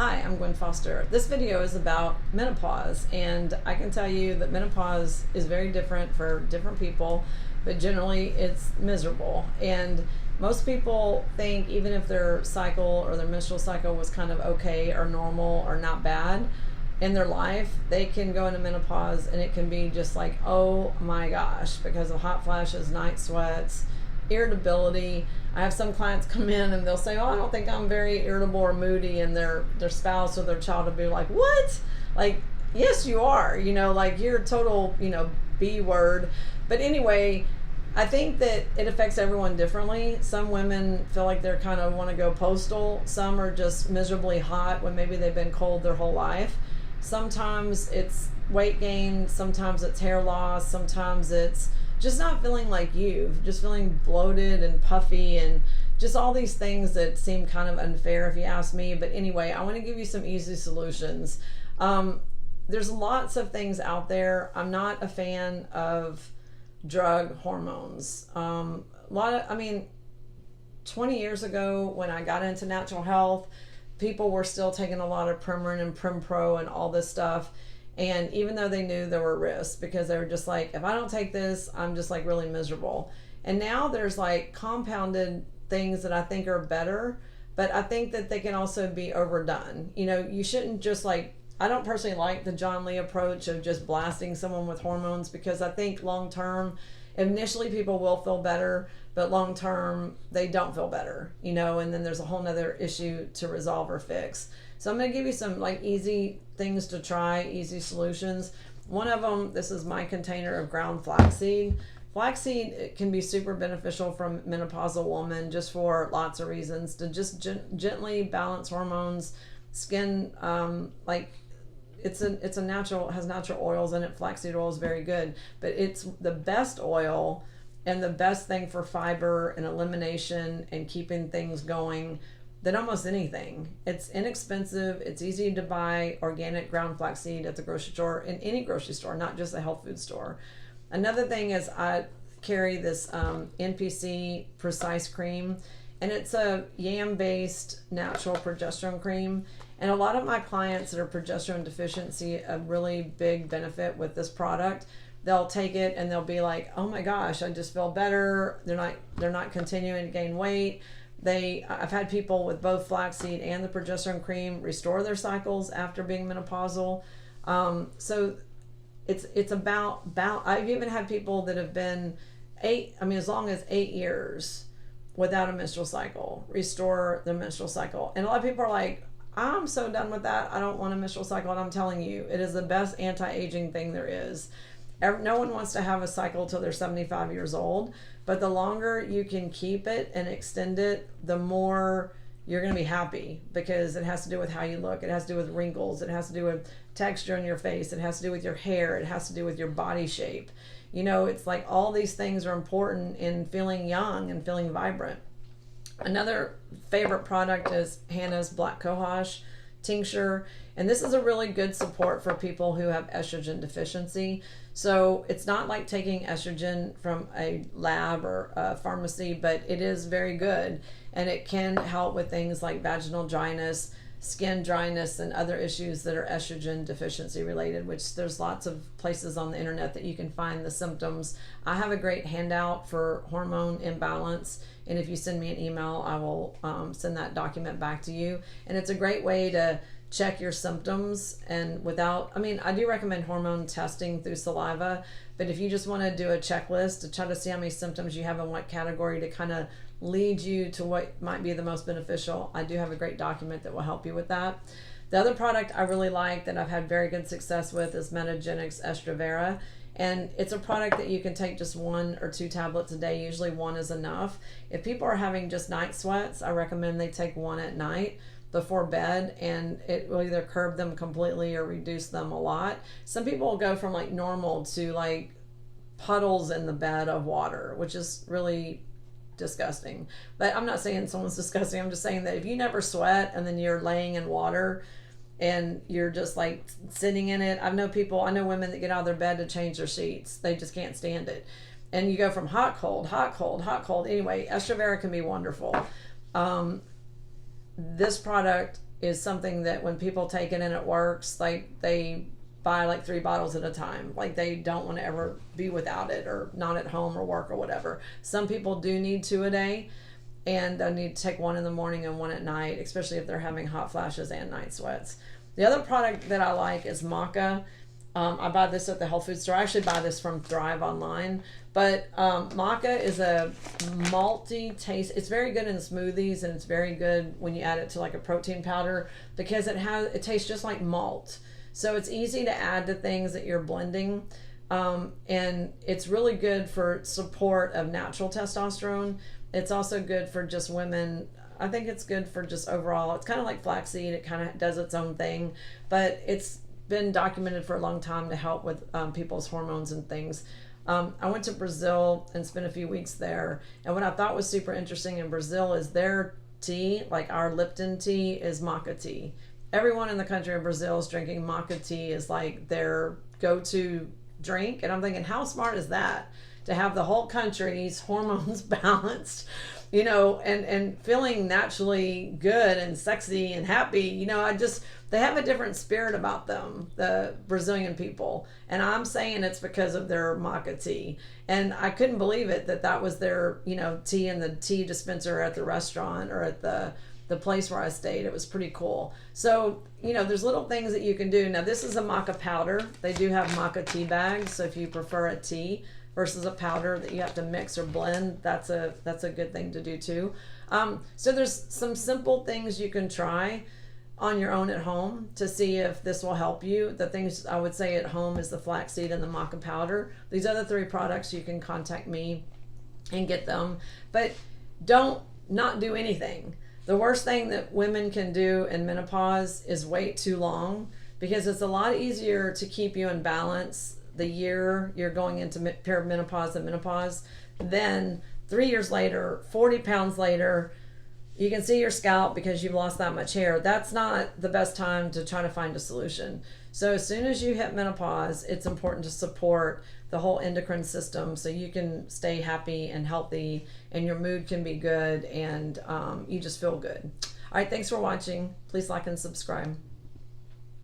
Hi, I'm Gwen Foster. This video is about menopause, and I can tell you that menopause is very different for different people, but generally it's miserable. And most people think even if their cycle or their menstrual cycle was kind of okay or normal or not bad in their life, they can go into menopause and it can be just like, oh my gosh, because of hot flashes, night sweats, irritability. I have some clients come in and they'll say, oh, I don't think I'm very irritable or moody, and their spouse or their child will be like, what? Like, yes you are, like you're a total, B word. But anyway, I think that it affects everyone differently. Some women feel like they're kind of want to go postal. Some are just miserably hot when maybe they've been cold their whole life. Sometimes it's weight gain, sometimes it's hair loss, sometimes it's just not feeling like you, just feeling bloated and puffy and just all these things that seem kind of unfair if you ask me. But anyway, I want to give you some easy solutions. There's lots of things out there. I'm not a fan of drug hormones. 20 years ago when I got into natural health, people were still taking a lot of Premarin and Prempro and all this stuff. And even though they knew there were risks, because they were just like, if I don't take this, I'm just like really miserable. And now there's like compounded things that I think are better, but I think that they can also be overdone. You shouldn't just like, I don't personally like the John Lee approach of just blasting someone with hormones, because I think long term, initially people will feel better, but long term they don't feel better, and then there's a whole nother issue to resolve or fix. So I'm going to give you some like easy things to try, easy solutions. One of them, this is my container of ground flaxseed. Flaxseed can be super beneficial from menopausal woman just for lots of reasons, to just gently balance hormones, skin, it's a natural, has natural oils in it. Flaxseed oil is very good, but it's the best oil and the best thing for fiber and elimination and keeping things going than almost anything. It's inexpensive. It's easy to buy organic ground flaxseed at the grocery store, in any grocery store, not just a health food store. Another thing is I carry this NPC Precise Cream, and it's a yam-based natural progesterone cream. And a lot of my clients that are progesterone deficient see a really big benefit with this product. They'll take it and they'll be like, oh my gosh, I just feel better. They're not continuing to gain weight. I've had people with both flaxseed and the progesterone cream restore their cycles after being menopausal. So it's about I've even had people that have been as long as 8 years without a menstrual cycle, restore their menstrual cycle. And a lot of people are like, I'm so done with that, I don't want a menstrual cycle. And I'm telling you, it is the best anti-aging thing there is. No one wants to have a cycle till they're 75 years old, but the longer you can keep it and extend it, the more you're going to be happy, because it has to do with how you look. It has to do with wrinkles. It has to do with texture in your face. It has to do with your hair. It has to do with your body shape. It's like all these things are important in feeling young and feeling vibrant. Another favorite product is Hannah's Black Cohosh tincture, and this is a really good support for people who have estrogen deficiency. So it's not like taking estrogen from a lab or a pharmacy, but it is very good, and it can help with things like vaginal dryness, skin dryness, and other issues that are estrogen deficiency related, which there's lots of places on the internet that you can find the symptoms. I have a great handout for hormone imbalance, and if you send me an email, I will send that document back to you. And it's a great way to check your symptoms, and I do recommend hormone testing through saliva, but if you just want to do a checklist to try to see how many symptoms you have in what category to kind of lead you to what might be the most beneficial, I do have a great document that will help you with that. The other product I really like that I've had very good success with is Metagenics Estravera, and it's a product that you can take just 1 or 2 tablets a day. Usually 1 is enough. If people are having just night sweats, I recommend they take 1 at night before bed, and it will either curb them completely or reduce them a lot. Some people will go from like normal to like puddles in the bed of water, which is really disgusting. But I'm not saying someone's disgusting. I'm just saying that if you never sweat and then you're laying in water and you're just like sitting in it. I know women that get out of their bed to change their sheets. They just can't stand it. And you go from hot, cold, hot, cold, hot, cold. Anyway, Estravera can be wonderful. This product is something that when people take it and it works, like they buy like 3 bottles at a time. Like they don't want to ever be without it or not at home or work or whatever. Some people do need 2 a day, and they need to take 1 in the morning and 1 at night, especially if they're having hot flashes and night sweats. The other product that I like is Maca. I buy this at the health food store. I actually buy this from Thrive online. But Maca is a malty taste. It's very good in smoothies, and it's very good when you add it to like a protein powder, because it tastes just like malt. So it's easy to add to things that you're blending. And it's really good for support of natural testosterone. It's also good for just women. I think it's good for just overall. It's kind of like flaxseed. It kind of does its own thing, but it's been documented for a long time to help with people's hormones and things. I went to Brazil and spent a few weeks there, and what I thought was super interesting in Brazil is their tea, like our Lipton tea, is Maca tea. Everyone in the country of Brazil is drinking Maca tea is like their go-to drink, and I'm thinking, how smart is that, to have the whole country's hormones balanced, you know, and feeling naturally good and sexy and happy. You know, they have a different spirit about them, the Brazilian people. And I'm saying it's because of their Maca tea. And I couldn't believe it that was their, you know, tea in the tea dispenser at the restaurant or at the place where I stayed. It was pretty cool. So, you know, there's little things that you can do. Now, this is a Maca powder. They do have Maca tea bags. So if you prefer a tea versus a powder that you have to mix or blend, that's a good thing to do too. So there's some simple things you can try on your own at home to see if this will help you. The things I would say at home is the flaxseed and the Maca powder. These other 3 products, you can contact me and get them, but don't not do anything. The worst thing that women can do in menopause is wait too long, because it's a lot easier to keep you in balance the year you're going into perimenopause and menopause. Then 3 years later, 40 pounds later, you can see your scalp because you've lost that much hair. That's not the best time to try to find a solution. So as soon as you hit menopause, it's important to support the whole endocrine system so you can stay happy and healthy, and your mood can be good, and you just feel good. All right, thanks for watching. Please like and subscribe.